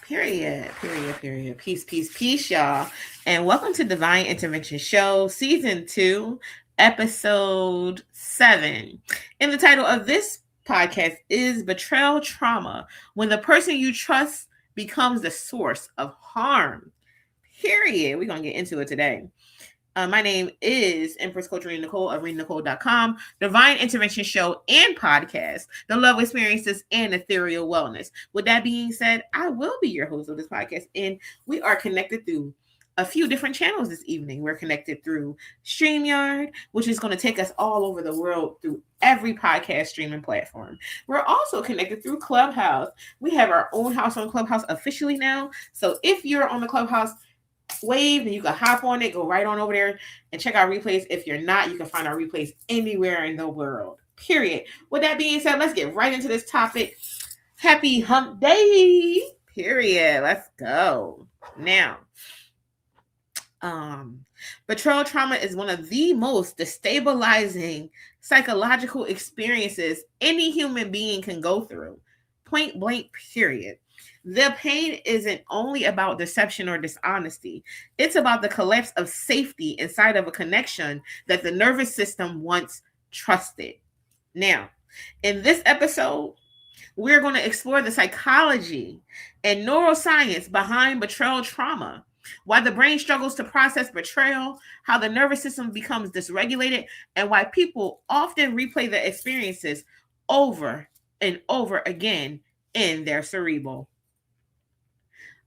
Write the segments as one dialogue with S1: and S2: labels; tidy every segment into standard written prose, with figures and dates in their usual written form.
S1: Period. Peace, y'all. And welcome to Divine Intervention Show, Season 2, Episode 7. And the title of this podcast is Betrayal Trauma, when the person you trust becomes the source of harm. Period. We're going to get into it today. My name is Empress Coach Rena Nicole of RenaNicole.com, Divine Intervention Show and Podcast, The Love Experiences and Ethereal Wellness. With that being said, I will be your host of this podcast, and we are connected through a few different channels this evening. We're connected through StreamYard, which is going to take us all over the world through every podcast streaming platform. We're also connected through Clubhouse. We have our own house on Clubhouse officially now. So if you're on the Clubhouse wave, and you can hop on it, go right on over there and check our replays. If you're not, you can find our replays anywhere in the world. Period. With that being said, let's get right into this topic. Happy hump day. Period. Let's go. Now, betrayal trauma is one of the most destabilizing psychological experiences any human being can go through. Point blank, period. The pain isn't only about deception or dishonesty. It's about the collapse of safety inside of a connection that the nervous system once trusted. Now, in this episode, we're going to explore the psychology and neuroscience behind betrayal trauma, why the brain struggles to process betrayal, how the nervous system becomes dysregulated, and why people often replay the experiences over and over again in their cerebral.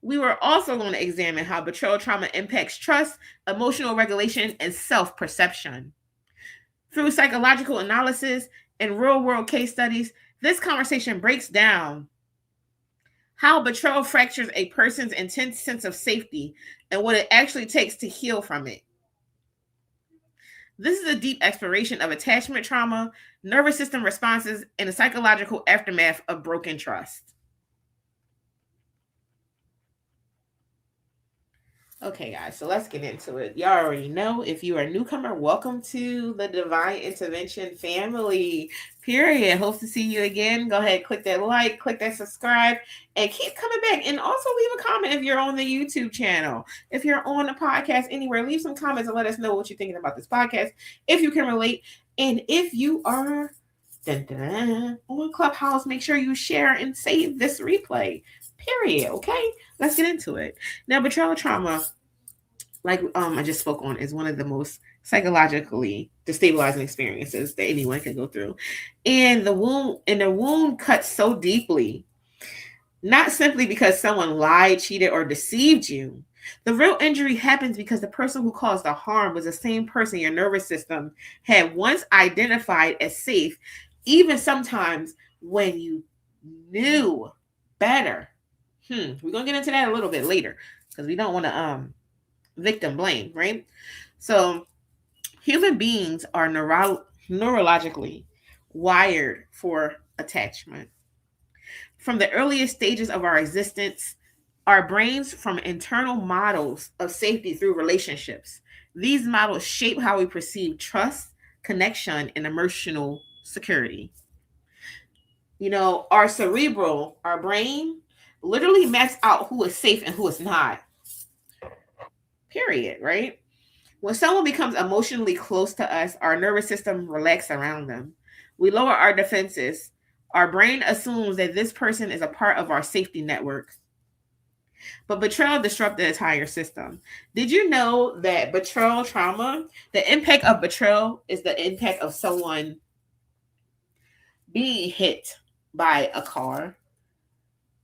S1: We were also going to examine how betrayal trauma impacts trust, emotional regulation, and self-perception. Through psychological analysis and real-world case studies, this conversation breaks down how betrayal fractures a person's intense sense of safety and what it actually takes to heal from it. This is a deep exploration of attachment trauma, nervous system responses, and the psychological aftermath of broken trust. Okay, guys, so let's get into it. Y'all already know, if you are a newcomer, welcome to the Divine Intervention family. Period. Hope to see you again. Go ahead, click that like, click that subscribe, and keep coming back. And also leave a comment if you're on the YouTube channel. If you're on the podcast anywhere, leave some comments and let us know what you're thinking about this podcast, if you can relate. And if you are on Clubhouse, make sure you share and save this replay. Period. Okay, let's get into it. Now, betrayal trauma, like I just spoke on, is one of the most psychologically destabilizing experiences that anyone can go through. And the wound cuts so deeply, not simply because someone lied, cheated, or deceived you. The real injury happens because the person who caused the harm was the same person your nervous system had once identified as safe, even sometimes when you knew better. We're going to get into that a little bit later because we don't want to victim blame, right? So human beings are neurologically wired for attachment. From the earliest stages of our existence, our brains form internal models of safety through relationships. These models shape how we perceive trust, connection, and emotional security. You know, our brain, literally maps out who is safe and who is not. Period, right? When someone becomes emotionally close to us, our nervous system relaxes around them. We lower our defenses. Our brain assumes that this person is a part of our safety network. But betrayal disrupts the entire system. Did you know that betrayal trauma, the impact of betrayal is the impact of someone being hit by a car?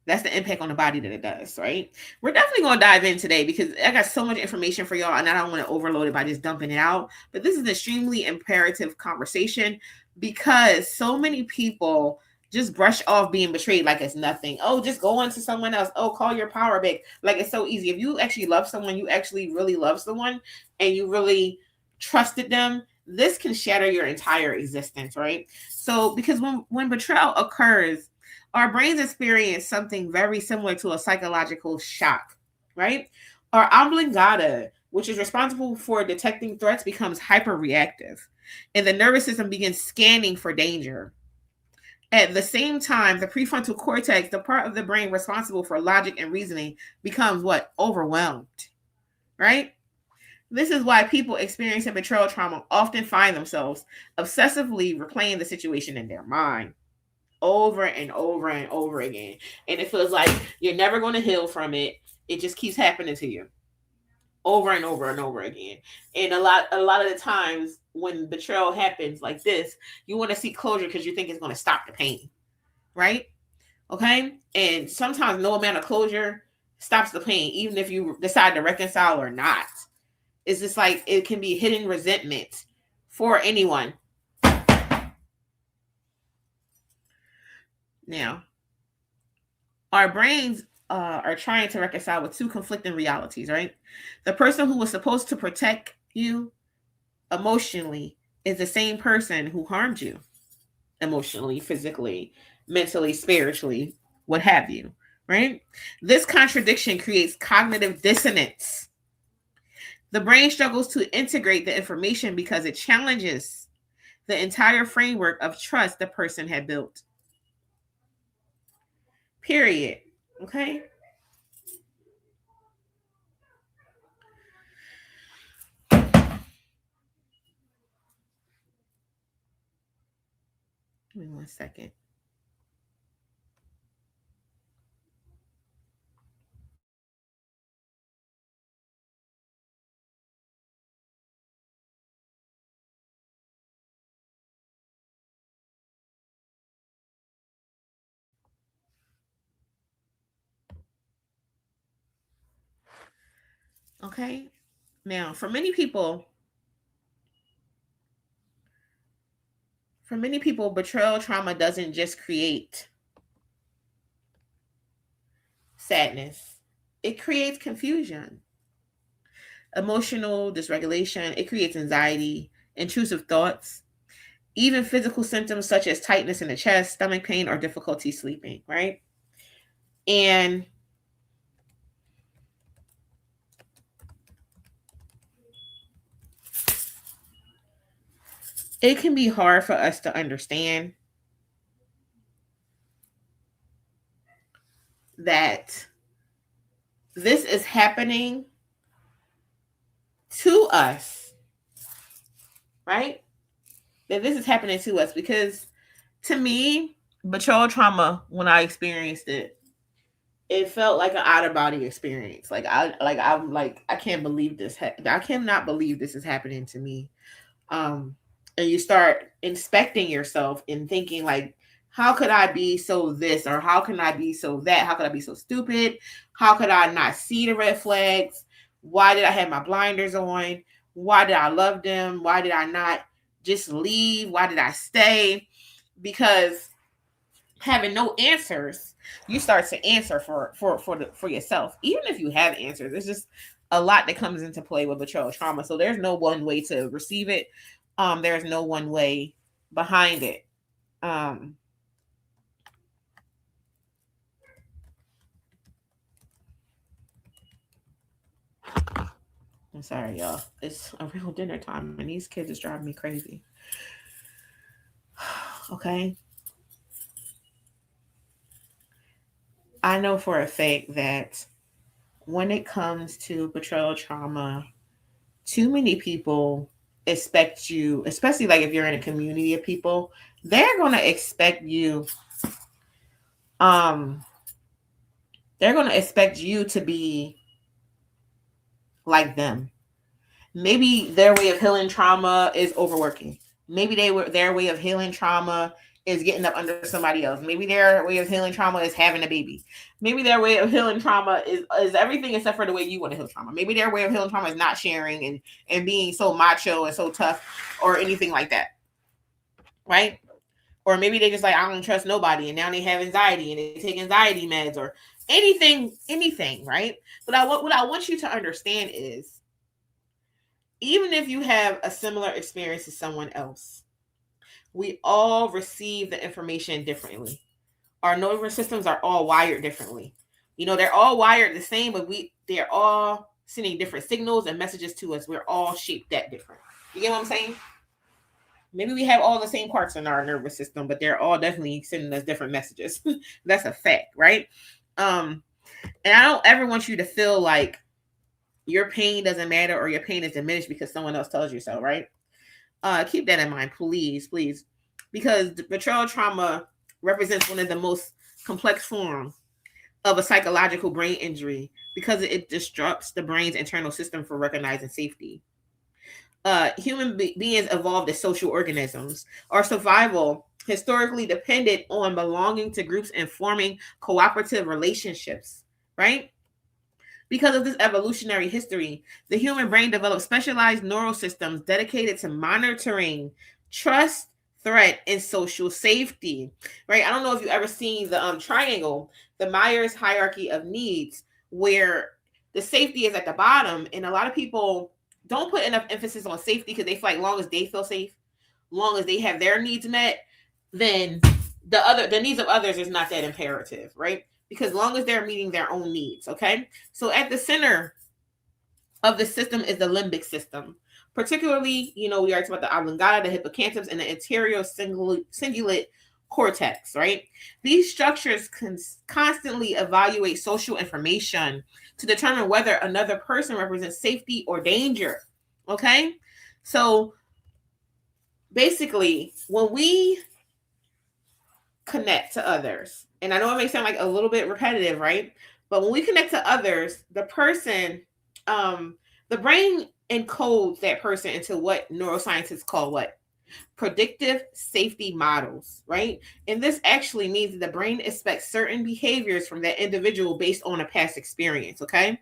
S1: That's the impact on the body that it does, right? We're definitely going to dive in today because I got so much information for y'all and I don't want to overload it by just dumping it out. But this is an extremely imperative conversation because so many people just brush off being betrayed like it's nothing. Oh, just go on to someone else. Oh, call your power back. Like it's so easy. If you actually love someone, you actually really love someone and you really trusted them, this can shatter your entire existence, right? So because when betrayal occurs, our brains experience something very similar to a psychological shock, right? Our oblongata, which is responsible for detecting threats, becomes hyperreactive, and the nervous system begins scanning for danger. At the same time, the prefrontal cortex, the part of the brain responsible for logic and reasoning, becomes what? Overwhelmed, right? This is why people experiencing betrayal trauma often find themselves obsessively replaying the situation in their mind over and over and over again. And it feels like you're never going to heal from it. It just keeps happening to you over and over and over again. And a lot of the times when betrayal happens like this, you want to seek closure because you think it's going to stop the pain, right? Okay? And sometimes no amount of closure stops the pain, even if you decide to reconcile or not. It's just like it can be hidden resentment for anyone. Now, our brains are trying to reconcile with two conflicting realities, right? The person who was supposed to protect you emotionally is the same person who harmed you emotionally, physically, mentally, spiritually, what have you, right? This contradiction creates cognitive dissonance. The brain struggles to integrate the information because it challenges the entire framework of trust the person had built. Period. Okay? Give me 1 second. Okay? Now, for many people, betrayal trauma doesn't just create sadness. It creates confusion, emotional dysregulation, it creates anxiety, intrusive thoughts, even physical symptoms such as tightness in the chest, stomach pain, or difficulty sleeping, right? And it can be hard for us to understand that this is happening to us, right? That this is happening to us because to me, betrayal trauma, when I experienced it, it felt like an out of body experience. I'm like I can't believe this. I cannot believe this is happening to me. And you start inspecting yourself and thinking like, how could I be so this, or how can I be so that? How could I be so stupid? How could I not see the red flags? Why did I have my blinders on? Why did I love them? Why did I not just leave? Why did I stay? Because having no answers, you start to answer for yourself. Even if you have answers, there's just a lot that comes into play with betrayal trauma. So there's no one way to receive it. There's no one way behind it. Um, I'm sorry, y'all. It's a real dinner time, and these kids is driving me crazy. Okay, I know for a fact that when it comes to betrayal trauma, too many people expect you, especially like if you're in a community of people, they're gonna expect you. Um, they're gonna expect you to be like them. Maybe their way of healing trauma is overworking. Maybe their way of healing trauma is getting up under somebody else. Maybe their way of healing trauma is having a baby. Maybe their way of healing trauma is everything except for the way you want to heal trauma. Maybe their way of healing trauma is not sharing and being so macho and so tough or anything like that. Right? Or maybe they just like, I don't trust nobody, and now they have anxiety and they take anxiety meds or anything, right? But what I want you to understand is, even if you have a similar experience as someone else, we all receive the information differently. Our nervous systems are all wired differently. They're all wired the same, but they're all sending different signals and messages to us. We're all shaped that different. You get what I'm saying? Maybe we have all the same parts in our nervous system, but they're all definitely sending us different messages. That's a fact, right? Um, and I don't ever want you to feel like your pain doesn't matter or your pain is diminished because someone else tells you so, right? Keep that in mind, please, please, because the betrayal trauma represents one of the most complex forms of a psychological brain injury because it disrupts the brain's internal system for recognizing safety. Human beings evolved as social organisms. Our survival historically depended on belonging to groups and forming cooperative relationships, right? Because of this evolutionary history, the human brain developed specialized neural systems dedicated to monitoring trust, threat, and social safety. Right? I don't know if you've ever seen the triangle, the Myers hierarchy of needs, where the safety is at the bottom, and a lot of people don't put enough emphasis on safety because they feel like long as they feel safe, long as they have their needs met, then the needs of others is not that imperative, right? Because long as they're meeting their own needs, okay? So at the center of the system is the limbic system. Particularly, we already talked about the oblongata, the hippocampus, and the anterior cingulate cortex, right? These structures constantly evaluate social information to determine whether another person represents safety or danger, okay? So basically, when we connect to others, and I know it may sound like a little bit repetitive, right? But when we connect to others, the brain encodes that person into what neuroscientists call what? Predictive safety models, right? And this actually means that the brain expects certain behaviors from that individual based on a past experience, okay?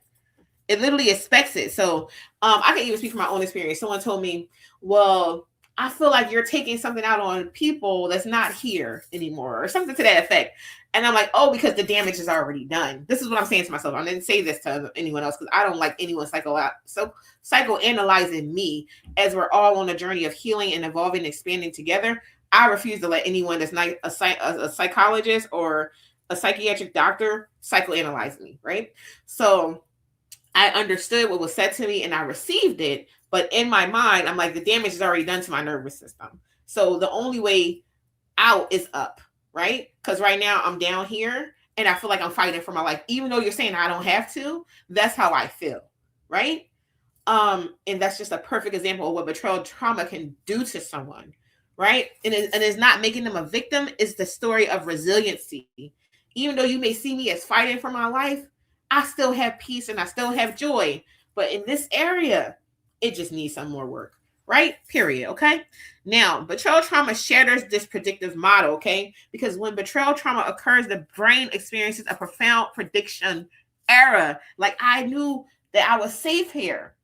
S1: It literally expects it. So I can even speak from my own experience. Someone told me, well, I feel like you're taking something out on people that's not here anymore, or something to that effect. And I'm like, oh, because the damage is already done. This is what I'm saying to myself. I didn't say this to anyone else because I don't like anyone psychoanalyzing me as we're all on a journey of healing and evolving and expanding together. I refuse to let anyone that's not a psychologist or a psychiatric doctor psychoanalyze me, right? So I understood what was said to me and I received it. But in my mind, I'm like, the damage is already done to my nervous system. So the only way out is up, right? Because right now I'm down here and I feel like I'm fighting for my life. Even though you're saying I don't have to, that's how I feel, right? And that's just a perfect example of what betrayal trauma can do to someone, right? And it's not making them a victim, it's the story of resiliency. Even though you may see me as fighting for my life, I still have peace and I still have joy. But in this area, it just needs some more work, right? Period. Okay. Now, betrayal trauma shatters this predictive model, okay? Because when betrayal trauma occurs, the brain experiences a profound prediction error. Like, I knew that I was safe here.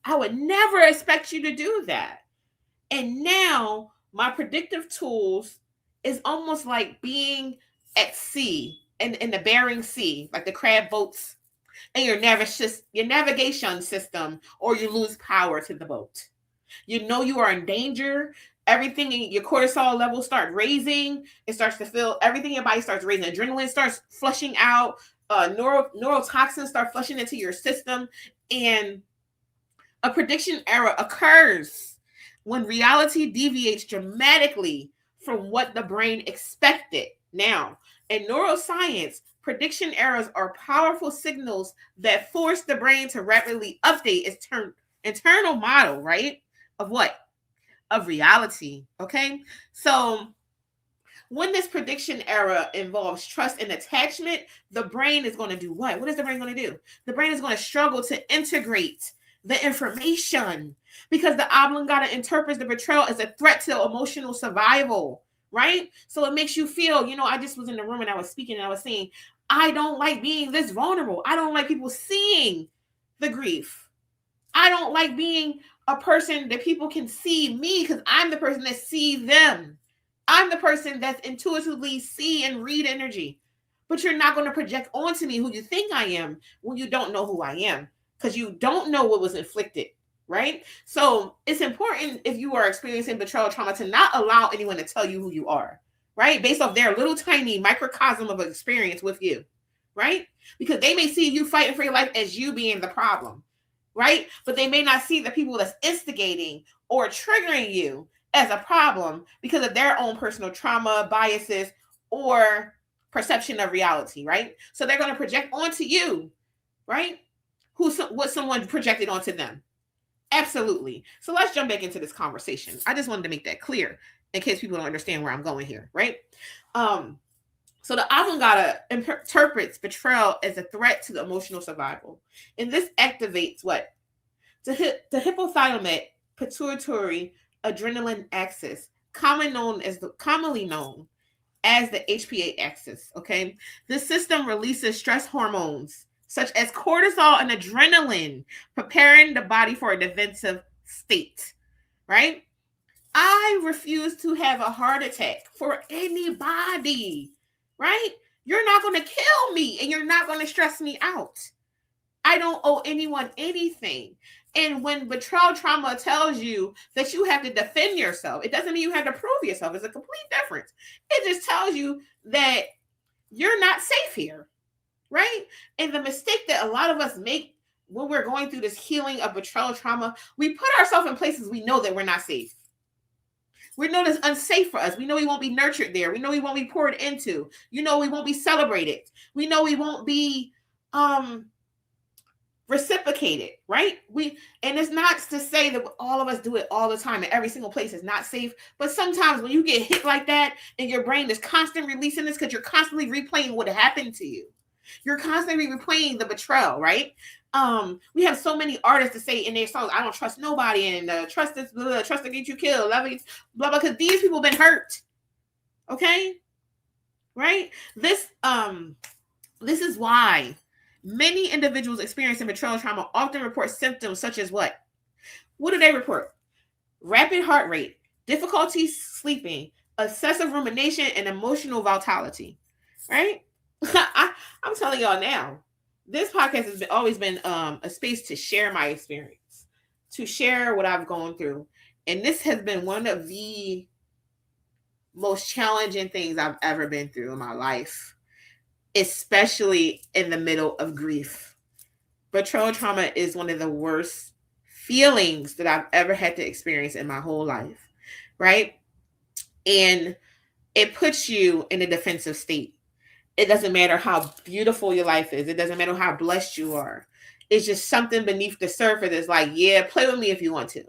S1: I would never expect you to do that. And now my predictive tools is almost like being at sea in the Bering Sea, like the crab boats and your navigation system, or you lose power to the boat. You know you are in danger. Everything in your cortisol levels start raising. It starts to feel everything in your body starts raising. Adrenaline starts flushing out. Neurotoxins start flushing into your system, and a prediction error occurs when reality deviates dramatically from what the brain expected. Now, in neuroscience, prediction errors are powerful signals that force the brain to rapidly update its internal model, right? Of what? Of reality. Okay. So when this prediction error involves trust and attachment, the brain is going to do what? What is the brain going to do? The brain is going to struggle to integrate the information because the oblongata interprets the betrayal as a threat to emotional survival, right? So it makes you feel, I just was in the room and I was speaking and I was saying, I don't like being this vulnerable. I don't like people seeing the grief. I don't like being a person that people can see me because I'm the person that sees them. I'm the person that's intuitively see and read energy. But you're not going to project onto me who you think I am when you don't know who I am because you don't know what was inflicted, right? So it's important if you are experiencing betrayal trauma to not allow anyone to tell you who you are, right? Based off their little tiny microcosm of experience with you, right? Because they may see you fighting for your life as you being the problem, right? But they may not see the people that's instigating or triggering you as a problem because of their own personal trauma, biases, or perception of reality, right? So they're going to project onto you, right? What someone projected onto them. Absolutely. So let's jump back into this conversation. I just wanted to make that clear in case people don't understand where I'm going here, right? Um, so the avant-garde interprets betrayal as a threat to the emotional survival. And this activates what? The hypothalamic pituitary adrenaline axis, commonly known as the HPA axis. Okay, this system releases stress hormones such as cortisol and adrenaline, preparing the body for a defensive state. Right? I refuse to have a heart attack for anybody. Right? You're not going to kill me, and you're not going to stress me out. I don't owe anyone anything. And when betrayal trauma tells you that you have to defend yourself, it doesn't mean you have to prove yourself. It's a complete difference. It just tells you that you're not safe here, right? And the mistake that a lot of us make when we're going through this healing of betrayal trauma, we put ourselves in places we know that we're not safe. We know it's unsafe for us. We know we won't be nurtured there. We know we won't be poured into. You know, we won't be celebrated. We know we won't be reciprocated, right? And it's not to say that all of us do it all the time and every single place is not safe, but sometimes when you get hit like that and your brain is constantly releasing this because you're constantly replaying what happened to you, you're constantly replaying the betrayal, right? We have so many artists to say in their songs, I don't trust nobody, and trust this, trust to get you killed, blah blah, because these people have been hurt. Okay, right? This is why many individuals experiencing betrayal trauma often report symptoms such as what? What do they report? Rapid heart rate, difficulty sleeping, excessive rumination, and emotional volatility. Right? I'm telling y'all now, this podcast has always been a space to share my experience, to share what I've gone through. And this has been one of the most challenging things I've ever been through in my life, especially in the middle of grief. Betrayal trauma is one of the worst feelings that I've ever had to experience in my whole life, right? And it puts you in a defensive state. It doesn't matter how beautiful your life is. It doesn't matter how blessed you are. It's just something beneath the surface that's like, yeah, play with me if you want to.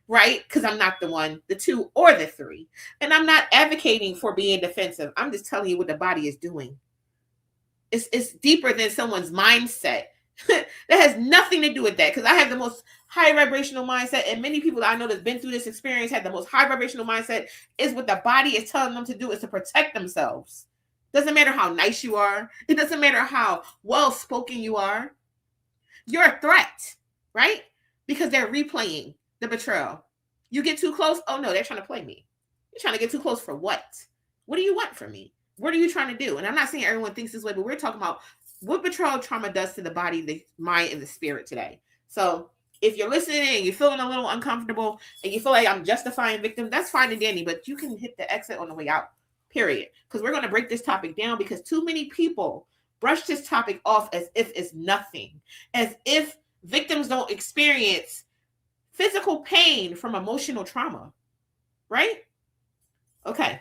S1: Right? Because I'm not the one, the two, or the three. And I'm not advocating for being defensive. I'm just telling you what the body is doing. It's deeper than someone's mindset. That has nothing to do with that, because I have the most high vibrational mindset, and many people that I know that's been through this experience had the most high vibrational mindset. Is what the body is telling them to do is to protect themselves. Doesn't matter how nice you are. It doesn't matter how well spoken you are. You're a threat, right? Because they're replaying the betrayal. You get too close. Oh no, they're trying to play me. You're trying to get too close for what? What do you want from me? What are you trying to do? And I'm not saying everyone thinks this way, but we're talking about what betrayal trauma does to the body, the mind, and the spirit today. So if you're listening and you're feeling a little uncomfortable and you feel like I'm justifying victim, that's fine and dandy, but you can hit the exit on the way out, period. Because we're going to break this topic down, because too many people brush this topic off as if it's nothing, as if victims don't experience physical pain from emotional trauma, right? Okay.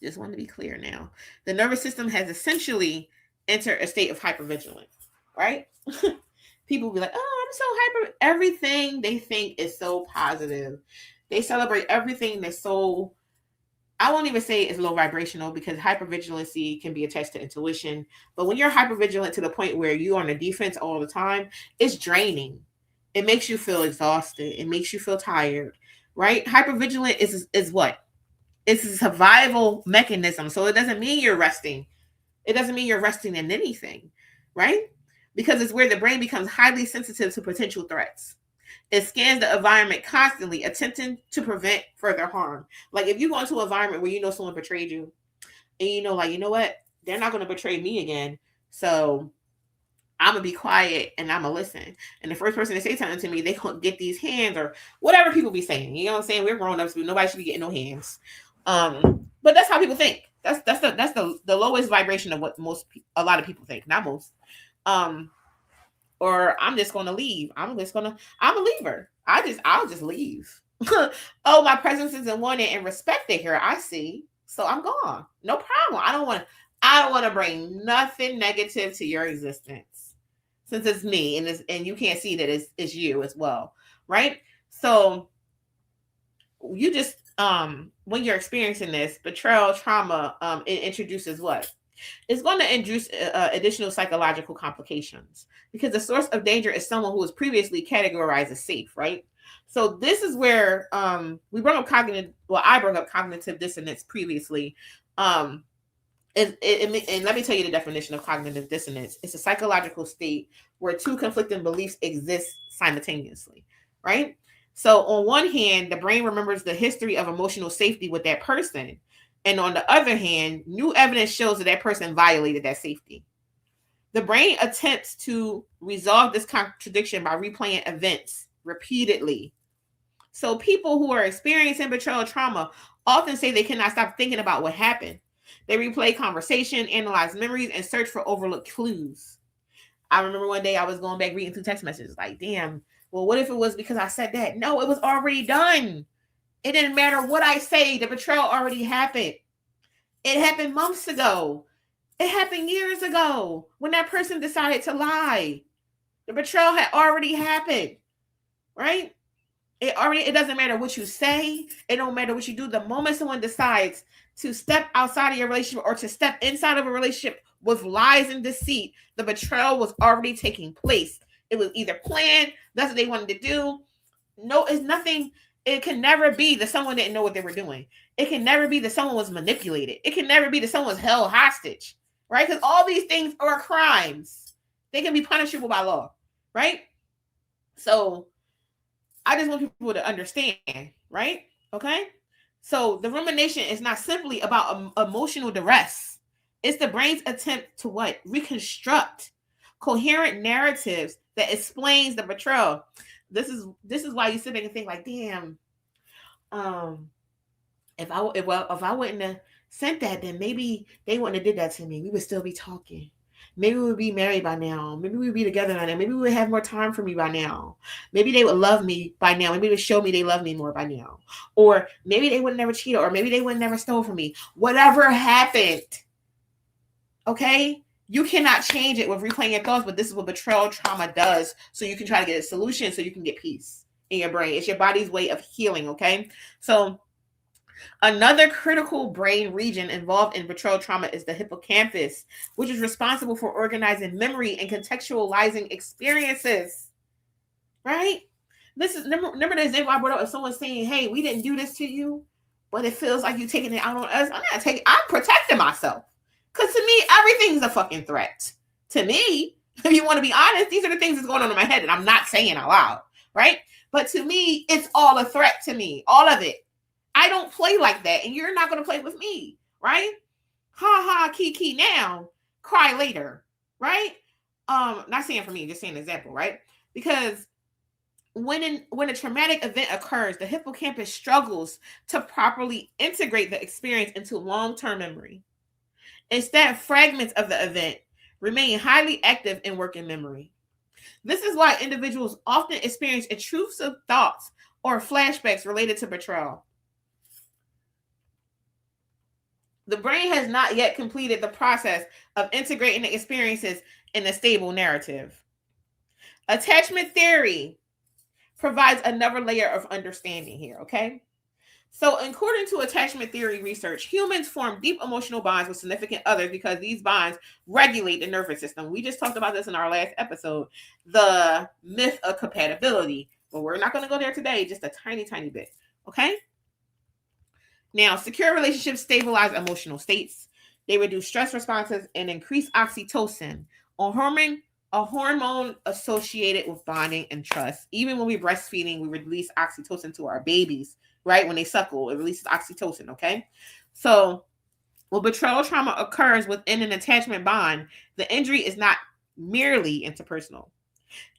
S1: Just want to be clear now. The nervous system has essentially entered a state of hypervigilance, right? People be like, oh, I'm so hyper. Everything they think is so positive. They celebrate everything that's so, I won't even say it's low vibrational, because hypervigilancy can be attached to intuition. But when you're hypervigilant to the point where you're on the defense all the time, it's draining. It makes you feel exhausted. It makes you feel tired, right? Hypervigilant is what? It's a survival mechanism. So it doesn't mean you're resting. It doesn't mean you're resting in anything, right? Because it's where the brain becomes highly sensitive to potential threats. It scans the environment constantly, attempting to prevent further harm. Like if you go into an environment where you know someone betrayed you, and you know, like, you know what? They're not going to betray me again. So I'm going to be quiet and I'm going to listen. And the first person to say something to me, they can't get these hands, or whatever people be saying. You know what I'm saying? We're grown ups. Nobody should be getting no hands. But that's how people think. That's the lowest vibration of what a lot of people think. Not most. Or I'm just gonna leave. I'm a leaver. I'll just leave. Oh, my presence isn't wanted and respected here. I see. So I'm gone. No problem. I don't want to bring nothing negative to your existence. Since it's me and you can't see that it's you as well. Right? So you just when you're experiencing this betrayal trauma, it introduces what? It's going to induce additional psychological complications because the source of danger is someone who was previously categorized as safe, right? So this is where we brought up cognitive. Well, I brought up cognitive dissonance previously. Um, and let me tell you the definition of cognitive dissonance. It's a psychological state where two conflicting beliefs exist simultaneously, right? So on one hand, the brain remembers the history of emotional safety with that person, and on the other hand, new evidence shows that that person violated that safety. The brain attempts to resolve this contradiction by replaying events repeatedly. So people who are experiencing betrayal trauma often say they cannot stop thinking about what happened. They replay conversation, analyze memories, and search for overlooked clues. I remember one day I was going back reading through text messages like, damn, well, what if it was because I said that? No, it was already done. It didn't matter what I say. The betrayal already happened. It happened months ago. It happened years ago when that person decided to lie. The betrayal had already happened, right? It doesn't matter what you say. It don't matter what you do. The moment someone decides to step outside of your relationship or to step inside of a relationship with lies and deceit, the betrayal was already taking place. It was either planned, that's what they wanted to do. No, it's nothing. It can never be that someone didn't know what they were doing. It can never be that someone was manipulated. It can never be that someone was held hostage, right? Because all these things are crimes. They can be punishable by law, right? So I just want people to understand, right? Okay. So the rumination is not simply about emotional duress. It's the brain's attempt to what? Reconstruct coherent narratives that explains the betrayal. This is why you sit back and think like, damn, um, if I wouldn't have sent that, then maybe they wouldn't have did that to me. We would still be talking. Maybe we would be married by now. Maybe we would be together by now. Maybe we would have more time for me by now. Maybe they would love me by now. Maybe they would show me they love me more by now. Or maybe they would never cheat, or maybe they would never steal from me. Whatever happened, okay? You cannot change it with replaying your thoughts, but this is what betrayal trauma does. So you can try to get a solution so you can get peace in your brain. It's your body's way of healing, okay? So another critical brain region involved in betrayal trauma is the hippocampus, which is responsible for organizing memory and contextualizing experiences. Right? This is remember the example I brought up of someone saying, "Hey, we didn't do this to you, but it feels like you taking it out on us." I'm protecting myself. Because to me, everything's a fucking threat. To me, if you want to be honest, these are the things that's going on in my head, and I'm not saying out loud, right? But to me, it's all a threat to me, all of it. I don't play like that, and you're not going to play with me, right? Ha ha, kiki now, cry later, right? Not saying for me, just saying an example, right? Because when a traumatic event occurs, the hippocampus struggles to properly integrate the experience into long-term memory. Instead, fragments of the event remain highly active in working memory. This is why individuals often experience intrusive thoughts or flashbacks related to betrayal. The brain has not yet completed the process of integrating the experiences in a stable narrative. Attachment theory provides another layer of understanding here, okay? So, according to attachment theory research, humans form deep emotional bonds with significant others because these bonds regulate the nervous system. We just talked about this in our last episode, the myth of compatibility. But we're not going to go there today, just a tiny, tiny bit, okay? Now, secure relationships stabilize emotional states. They reduce stress responses and increase oxytocin, a hormone associated with bonding and trust. Even when we're breastfeeding, we release oxytocin to our babies, right? When they suckle, it releases oxytocin, okay? So when betrayal trauma occurs within an attachment bond, the injury is not merely interpersonal.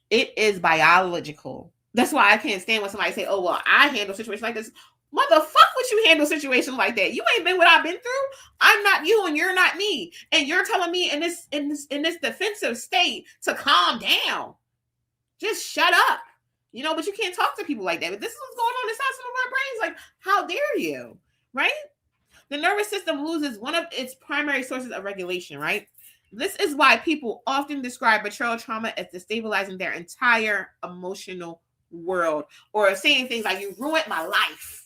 S1: It is biological. That's why I can't stand when somebody say, oh, well, I handle situations like this. Motherfuck would you handle situations like that? You ain't been what I've been through. I'm not you and you're not me. And you're telling me in this defensive state to calm down. Just shut up. But you can't talk to people like that. But this is what's going on inside some of our brains. Like, how dare you? Right? The nervous system loses one of its primary sources of regulation, right? This is why people often describe betrayal trauma as destabilizing their entire emotional world, or saying things like, you ruined my life.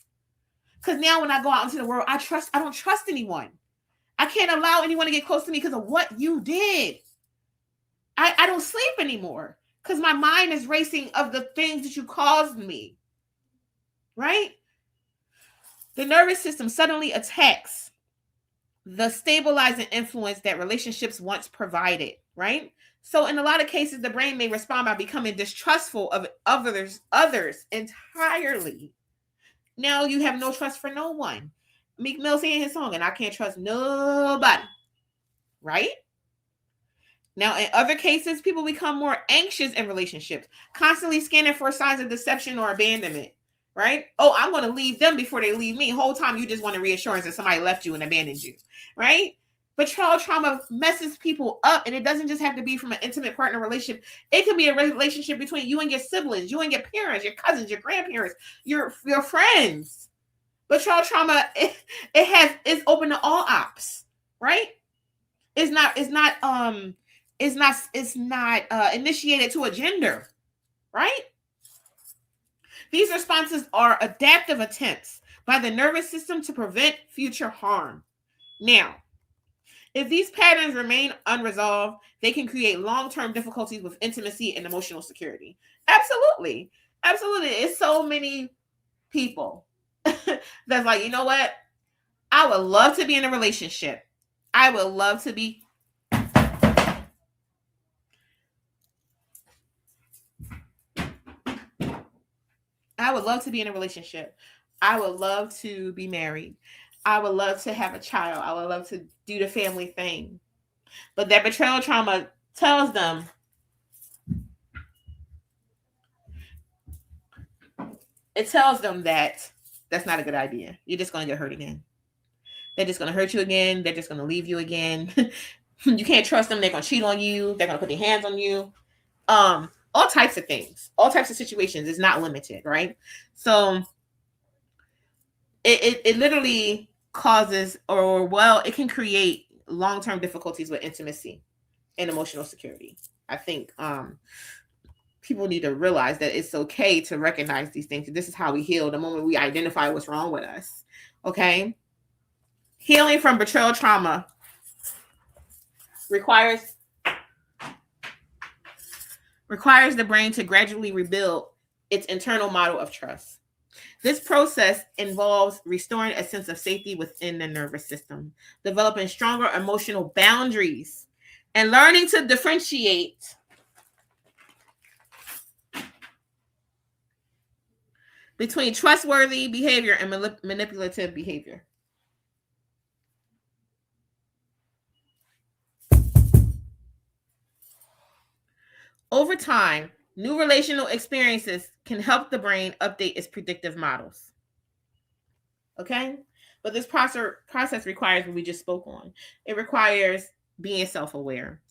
S1: Because now when I go out into the world, I don't trust anyone. I can't allow anyone to get close to me because of what you did. I don't sleep anymore because my mind is racing of the things that you caused me. Right? The nervous system suddenly attacks the stabilizing influence that relationships once provided, right? So in a lot of cases, the brain may respond by becoming distrustful of others entirely. Now you have no trust for no one. Meek Mill saying his song, and I can't trust nobody, right? Now, in other cases, people become more anxious in relationships, constantly scanning for signs of deception or abandonment, right? Oh, I'm going to leave them before they leave me. Whole time you just want a reassurance that somebody left you and abandoned you, right? Betrayal trauma messes people up, and it doesn't just have to be from an intimate partner relationship. It can be a relationship between you and your siblings, you and your parents, your cousins, your grandparents, your friends. Betrayal trauma, it's open to all ops, right? It's not initiated to a gender, right? These responses are adaptive attempts by the nervous system to prevent future harm. Now, if these patterns remain unresolved, they can create long-term difficulties with intimacy and emotional security. Absolutely. Absolutely. It's so many people that's like, you know what? I would love to be in a relationship. I would love to be in a relationship. I would love to be married. I would love to have a child. I would love to do the family thing. But that betrayal trauma tells them that that's not a good idea. You're just going to get hurt again. They're just going to hurt you again. They're just going to leave you again. You can't trust them. They're going to cheat on you. They're going to put their hands on you. All types of things, all types of situations. Is not limited, right? So it literally causes, it can create long-term difficulties with intimacy and emotional security. I think people need to realize that it's okay to recognize these things. This is how we heal the moment we identify what's wrong with us. Okay? Healing from betrayal trauma requires the brain to gradually rebuild its internal model of trust. This process involves restoring a sense of safety within the nervous system, developing stronger emotional boundaries, and learning to differentiate between trustworthy behavior and manipulative behavior. Over time, new relational experiences can help the brain update its predictive models. Okay? But this process requires what we just spoke on. It requires being self-aware.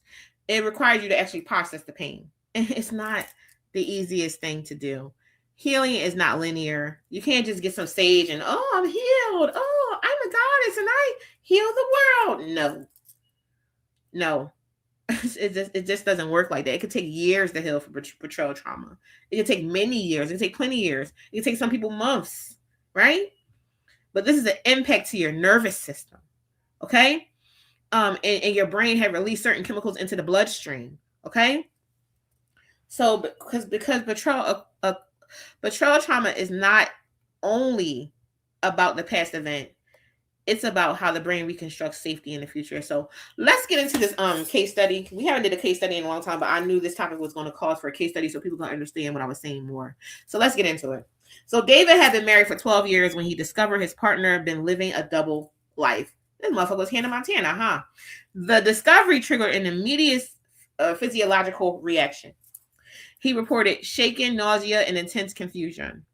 S1: It requires you to actually process the pain. And it's not the easiest thing to do. Healing is not linear. You can't just get some sage and, oh, I'm healed. Oh, I'm a goddess and I heal the world. No. It just doesn't work like that. It could take years to heal from betrayal trauma. It could take many years. It could take plenty of years. It could take some people months, right? But this is an impact to your nervous system, okay? And your brain had released certain chemicals into the bloodstream, okay? So because betrayal trauma is not only about the past event, it's about how the brain reconstructs safety in the future. So let's get into this case study. We haven't did a case study in a long time, but I knew this topic was going to cause for a case study so people can understand what I was saying more. So let's get into it. So David had been married for 12 years when he discovered his partner had been living a double life. This motherfucker was Hannah Montana, huh? The discovery triggered an immediate physiological reaction. He reported shaking, nausea, and intense confusion.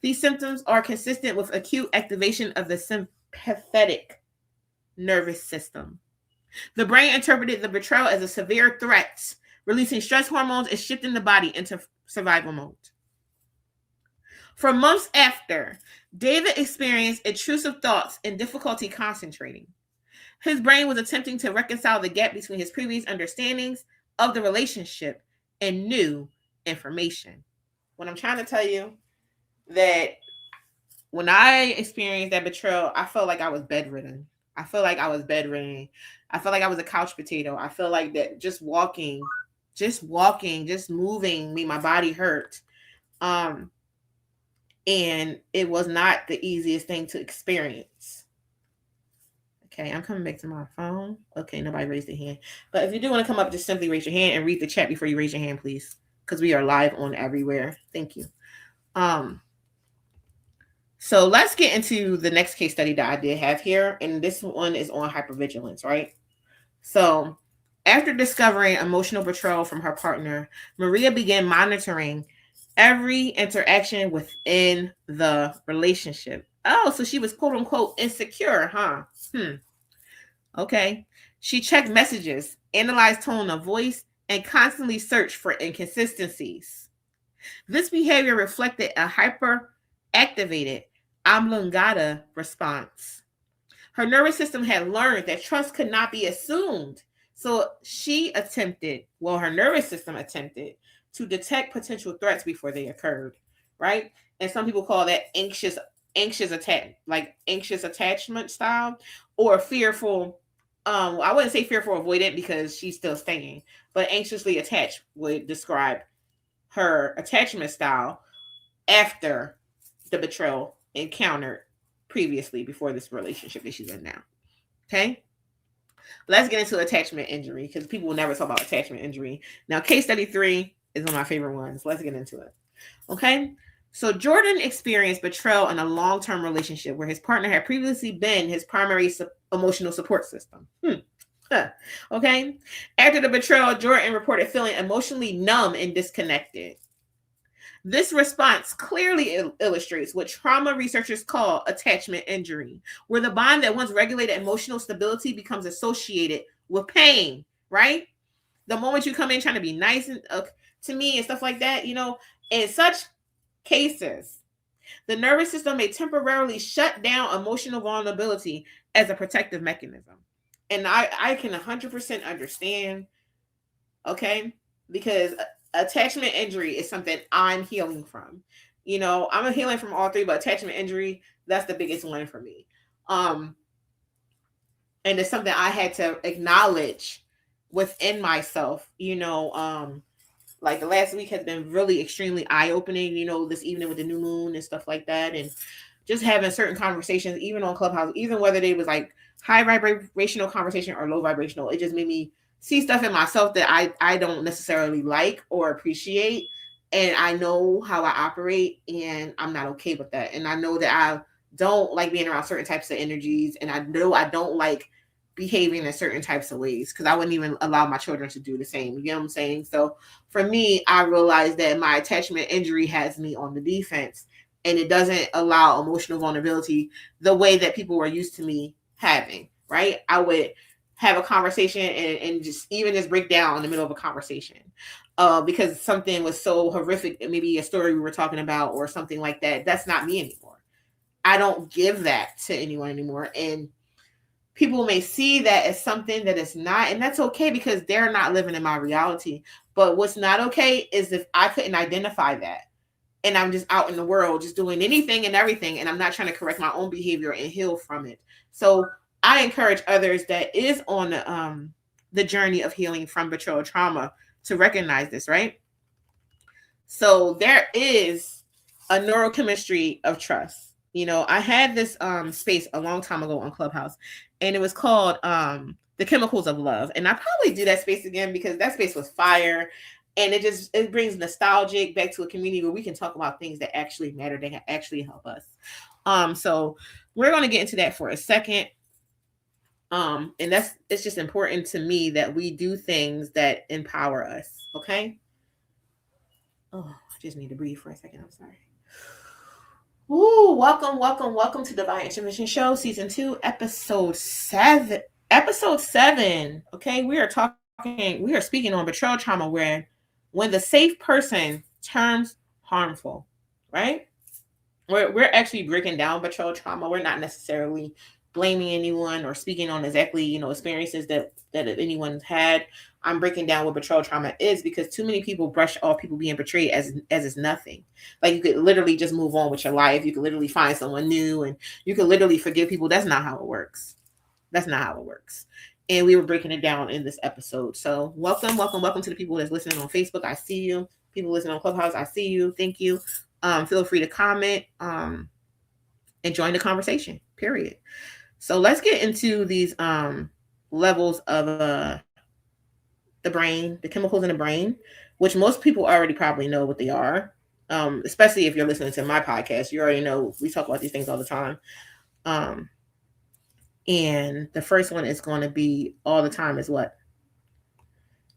S1: These symptoms are consistent with acute activation of the sympathetic nervous system. The brain interpreted the betrayal as a severe threat, releasing stress hormones and shifting the body into survival mode. For months after, David experienced intrusive thoughts and difficulty concentrating. His brain was attempting to reconcile the gap between his previous understandings of the relationship and new information. When I'm trying to tell you that when I experienced that betrayal, I felt like I was bedridden. I feel like I was bedridden. I felt like I was a couch potato. I feel like that just moving made my body hurt. Um, and it was not the easiest thing to experience. Okay, I'm coming back to my phone. Okay, nobody raised their hand. But if you do want to come up, just simply raise your hand and read the chat before you raise your hand, please. Because we are live on everywhere. Thank you. Um, so let's get into the next case study that I did have here. And this one is on hypervigilance, right? So after discovering emotional betrayal from her partner, Maria began monitoring every interaction within the relationship. Oh, so she was quote unquote insecure, huh? Okay. She checked messages, analyzed tone of voice, and constantly searched for inconsistencies. This behavior reflected a hyperactivated oblongata response. Her nervous system had learned that trust could not be assumed. So her nervous system attempted to detect potential threats before they occurred, right? And some people call that anxious attachment style, or fearful. I wouldn't say fearful avoidant because she's still staying, but anxiously attached would describe her attachment style after the betrayal encountered previously before this relationship that she's in now. Okay. Let's get into attachment injury because people will never talk about attachment injury. Now, case study 3 is one of my favorite ones. Let's get into it. Okay. So Jordan experienced betrayal in a long-term relationship where his partner had previously been his primary emotional support system. Okay. After the betrayal, Jordan reported feeling emotionally numb and disconnected. This response clearly illustrates what trauma researchers call attachment injury, where the bond that once regulated emotional stability becomes associated with pain, right? The moment you come in trying to be nice and to me and stuff like that, in such cases, the nervous system may temporarily shut down emotional vulnerability as a protective mechanism. And I can 100% understand, okay? Because attachment injury is something I'm healing from. I'm healing from all 3, but attachment injury, that's the biggest one for me. And it's something I had to acknowledge within myself. Like the last week has been really extremely eye-opening, this evening with the new moon and stuff like that. And just having certain conversations, even on Clubhouse, even whether they was like high vibrational conversation or low vibrational, it just made me see stuff in myself that I don't necessarily like or appreciate. And I know how I operate and I'm not okay with that. And I know that I don't like being around certain types of energies. And I know I don't like behaving in certain types of ways because I wouldn't even allow my children to do the same. You know what I'm saying? So for me, I realized that my attachment injury has me on the defense and it doesn't allow emotional vulnerability the way that people were used to me having, right? I would have a conversation and just break down in the middle of a conversation because something was so horrific, maybe a story we were talking about or something like that. That's not me anymore. I don't give that to anyone anymore. And people may see that as something that is not, and that's okay because they're not living in my reality. But what's not okay is if I couldn't identify that and I'm just out in the world just doing anything and everything and I'm not trying to correct my own behavior and heal from it. So I encourage others that is on the journey of healing from betrayal trauma to recognize this, right? So there is a neurochemistry of trust. I had this space a long time ago on Clubhouse, and it was called The Chemicals of Love. And I probably do that space again because that space was fire. And it brings nostalgic back to a community where we can talk about things that actually matter, that actually help us. So we're going to get into that for a second. And it's just important to me that we do things that empower us. Okay. Oh, I just need to breathe for a second. I'm sorry. Ooh, welcome to Divine Intervention Show, Season 2, Episode 7. Episode 7. Okay, we are speaking on betrayal trauma when the safe person turns harmful, right? we're actually breaking down betrayal trauma. We're not necessarily blaming anyone or speaking on exactly, experiences that anyone's had. I'm breaking down what betrayal trauma is because too many people brush off people being betrayed as it's nothing. Like you could literally just move on with your life. You could literally find someone new and you could literally forgive people. That's not how it works. That's not how it works. And we were breaking it down in this episode. So welcome, welcome, welcome to the people that's listening on Facebook. I see you. People listening on Clubhouse, I see you. Thank you. Feel free to comment and join the conversation. Period. So let's get into these levels of the brain, the chemicals in the brain, which most people already probably know what they are. Especially if you're listening to my podcast, you already know we talk about these things all the time. Um, and the first one is going to be all the time is what?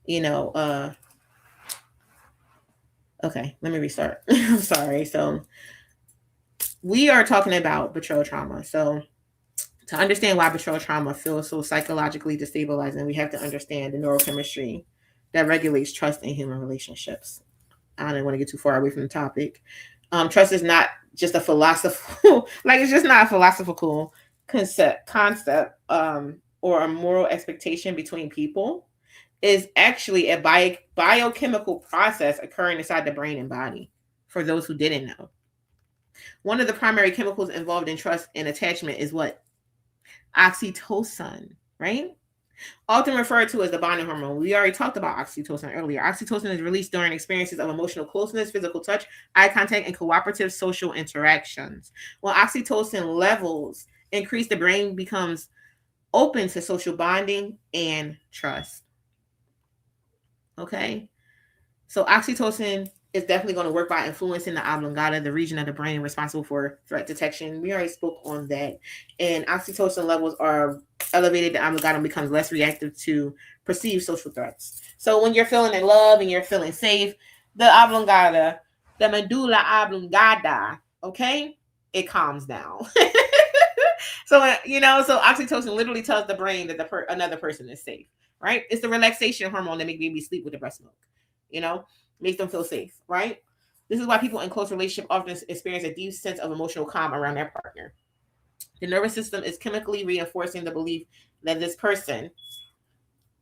S1: You know, okay, let me restart. I'm sorry. So we are talking about betrayal trauma. So to understand why betrayal trauma feels so psychologically destabilizing, we have to understand the neurochemistry that regulates trust in human relationships. I don't want to get too far away from the topic. Trust is not just a philosophical, like it's just not a philosophical concept, or a moral expectation between people. Is actually a biochemical process occurring inside the brain and body. For those who didn't know, one of the primary chemicals involved in trust and attachment is what? Oxytocin, right? Often referred to as the bonding hormone. We already talked about oxytocin earlier. Oxytocin is released during experiences of emotional closeness, physical touch, eye contact, and cooperative social interactions. When oxytocin levels increase, the brain becomes open to social bonding and trust. Okay? So oxytocin is definitely going to work by influencing the oblongata, the region of the brain responsible for threat detection. We already spoke on that. And oxytocin levels are elevated, the oblongata becomes less reactive to perceived social threats. So when you're feeling in love and you're feeling safe, the oblongata, the medulla oblongata, okay, it calms down. So so oxytocin literally tells the brain that another person is safe, right? It's the relaxation hormone that makes babies sleep with the breast milk, you know, makes them feel safe, right? This is why people in close relationship often experience a deep sense of emotional calm around their partner. The nervous system is chemically reinforcing the belief that this person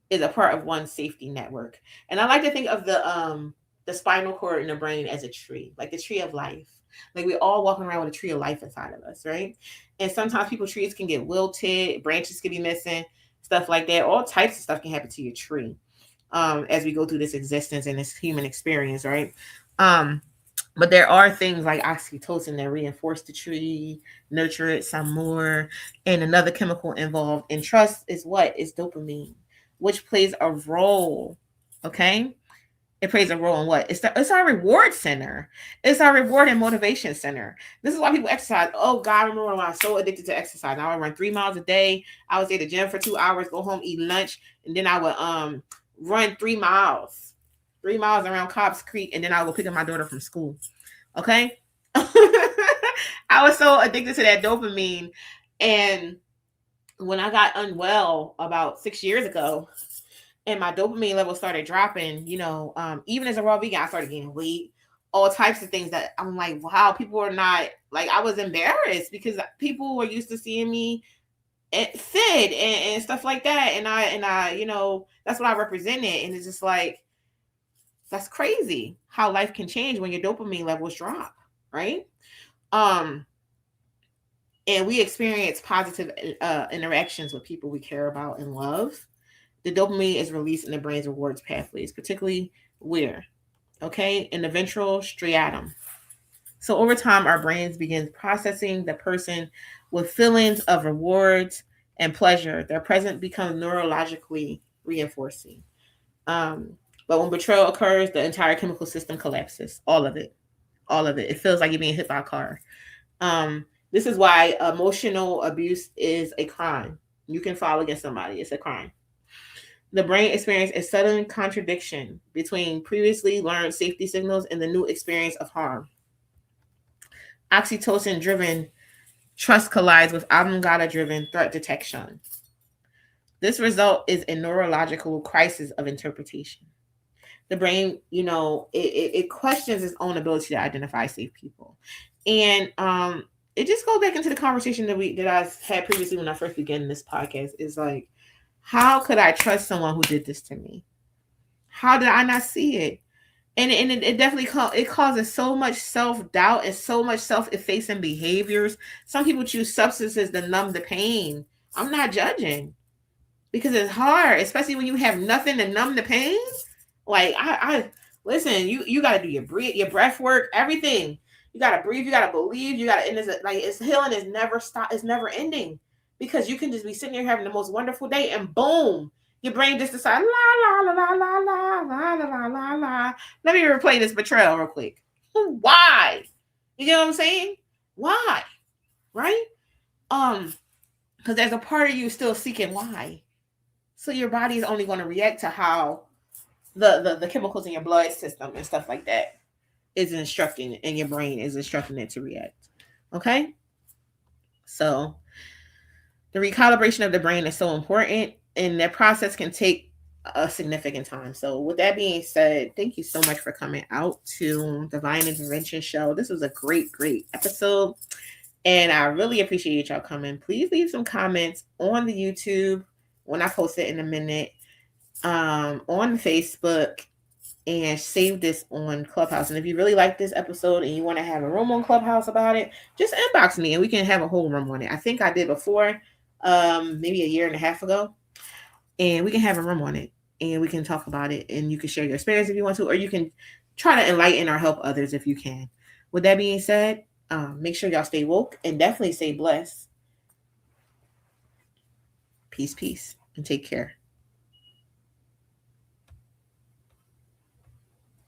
S1: is a part of one safety network. And I like to think of the spinal cord in the brain as a tree, like the tree of life. Like we're all walking around with a tree of life inside of us, right? And sometimes people's trees can get wilted, branches can be missing, stuff like that. All types of stuff can happen to your tree as we go through this existence and this human experience, right? But there are things like oxytocin that reinforce the tree, nurture it some more. And another chemical involved in trust is what? Is dopamine, which plays a role. Okay? It plays a role in what? It's our reward center. It's our reward and motivation center. This is why people exercise. Oh God, I remember when I was so addicted to exercise. Now I run 3 miles a day. I would stay at the gym for 2 hours, go home, eat lunch, and then I would run 3 miles. 3 miles around Cobb's Creek, and then I would pick up my daughter from school. Okay? I was so addicted to that dopamine. And when I got unwell about 6 years ago, and my dopamine level started dropping, even as a raw vegan, I started gaining weight, all types of things that I'm like, wow, people are not, like, I was embarrassed because people were used to seeing me fit and stuff like that. And I, that's what I represented. And it's just like, that's crazy how life can change when your dopamine levels drop, right? Um, and we experience positive interactions with people we care about and love. The dopamine is released in the brain's rewards pathways, particularly where? Okay, in the ventral striatum. So over time, our brains begin processing the person with feelings of rewards and pleasure. Their present becomes neurologically reinforcing. But when betrayal occurs, the entire chemical system collapses. All of it. All of it. It feels like you're being hit by a car. This is why emotional abuse is a crime. You can file against somebody. It's a crime. The brain experiences a sudden contradiction between previously learned safety signals and the new experience of harm. Oxytocin driven trust collides with oblongata driven threat detection. This result is a neurological crisis of interpretation. The brain, it questions its own ability to identify safe people. And it just goes back into the conversation that I had previously when I first began this podcast. Is like, how could I trust someone who did this to me? How did I not see it? And it definitely it causes so much self-doubt and so much self-effacing behaviors. Some people choose substances to numb the pain. I'm not judging, because it's hard, especially when you have nothing to numb the pain. Like I listen, you got to do your breath work, everything. You got to breathe, you got to believe, you got to, and it's like, it's healing is never stop, it's never ending, because you can just be sitting here having the most wonderful day, and boom, your brain just decides la la la la la la la la la la. Let me replay this Betrayal real quick. Why? You get what I'm saying? Why? Right? Because there's a part of you still seeking why. So your body is only going to react to how the chemicals in your blood system and stuff like that is instructing, and your brain is instructing it to react. Okay? So the recalibration of the brain is so important, and that process can take a significant time. So with that being said, thank you so much for coming out to Divine Intervention Show. This was a great episode, and I really appreciate y'all coming. Please leave some comments on the YouTube when I post it in a minute, on Facebook, and save this on Clubhouse. And if you really like this episode and you want to have a room on Clubhouse about it, just inbox me and we can have a whole room on it. I think I did before, maybe a year and a half ago, and we can have a room on it and we can talk about it, and you can share your experience if you want to, or you can try to enlighten or help others if you can. With that being said, make sure y'all stay woke and definitely stay blessed. Peace, and take care.